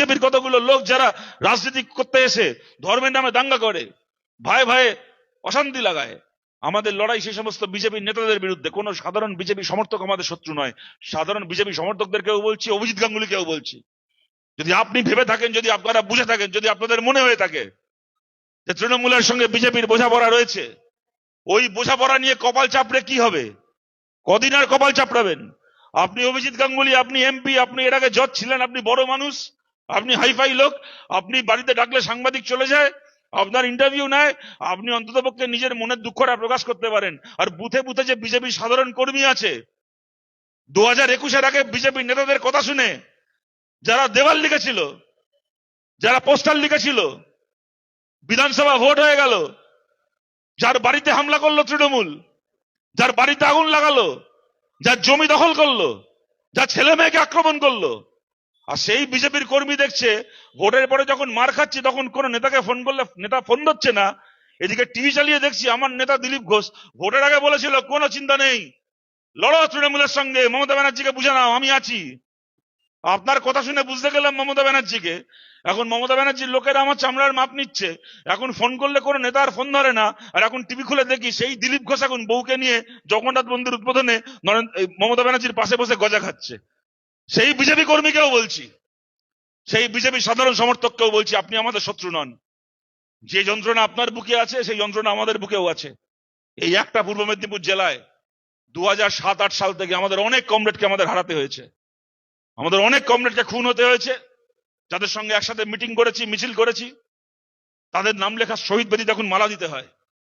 বিজেপির কতগুলো লোক যারা রাজনীতি করতে এসে ধর্মের নামে দাঙ্গা করে, ভাই ভাই অশান্তি লাগায়। আমাদের লড়াই সেই সমস্ত বিজেপি নেতাদের বিরুদ্ধে। কোন সাধারণ বিজেপি সমর্থক আমাদের শত্রু নয়। সাধারণ বিজেপি সমর্থকদেরকেও বলছি, অভিজিৎ গাঙ্গুলিকেও বলছি, যদি আপনি ভেবে থাকেন, যদি আপনারা বুঝে থাকেন, যদি আপনাদের মনে হয়ে থাকে যে তৃণমূলের সঙ্গে বিজেপির বোঝাপড়া রয়েছে, ওই বোঝাপড়া নিয়ে কপাল চাপড়ে কি হবে? কদিন আর কপাল চাপড়াবেন? আপনি অভিজিৎ গাঙ্গুলি, আপনি এমপি, আপনি এর আগে জজ ছিলেন, আপনি বড় মানুষ, আপনি হাইফাই লোক, আপনি বাড়িতে ডাকলে সাংবাদিক চলে যায়, আপনার ইন্টারভিউ নেয়, আপনি অন্ততপক্ষে নিজের মনের দুঃখটা প্রকাশ করতে পারেন। আর বুথে বুথে যে বিজেপি সাধারণ কর্মী আছে, 2021-এর আগে বিজেপি নেতাদের কথা শুনে যারা দেওয়াল লিখেছিল, যারা পোস্টার লিখেছিল, বিধানসভা ভোট হয়ে গেল, যার বাড়িতে হামলা করলো তৃণমূল, যার বাড়িতে আগুন লাগালো, যার জমি দখল করলো, যার ছেলে মেয়েকে আক্রমণ করলো, আর সেই বিজেপির কর্মী দেখছে ভোটের পরে যখন মার খাচ্ছে তখন কোন নেতাকে ফোন করলে নেতা ফোন ধরছে না। এদিকে টিভি চালিয়ে দেখছি আমার নেতা দিলীপ ঘোষ ভোটের আগে বলেছিল কোনো চিন্তা নেই, লড়ো তৃণমূলের সঙ্গে, মমতা ব্যানার্জিকে বুঝে নাও, আমি আছি। আপনার কথা শুনে বুঝতে গেলাম মমতা ব্যানার্জিকে। এখন মমতা ব্যানার্জির লোকেরা আমার চামড়ার মাপ নিচ্ছে। এখন ফোন করলে কোনো নেতা আর ফোন ধরে না। আর এখন টিভি খুলে দেখি সেই দিলীপ ঘোষ এখন বউকে নিয়ে জগন্নাথ মন্দির উদ্বোধনে মমতা ব্যানার্জির পাশে বসে গজা খাচ্ছে। সেই বিজেপি কর্মীকেও বলছি, সেই বিজেপি সাধারণ সমর্থককেও বলছি, আপনি আমাদের শত্রু নন। যে যন্ত্রণা আপনার বুকে আছে সেই যন্ত্রণা আমাদের বুকেও আছে। এই একটা পূর্ব মেদিনীপুর জেলায় 2007-8 সাল থেকে আমাদের অনেক কমরেডকে আমাদের হারাতে হয়েছে, আমাদের অনেক কমরেডকে খুন হতে হয়েছে। যাদের সঙ্গে একসাথে মিটিং করেছি, মিছিল করেছি, তাদের নাম লেখা শহীদ বেদিতে এখন মালা দিতে হয়।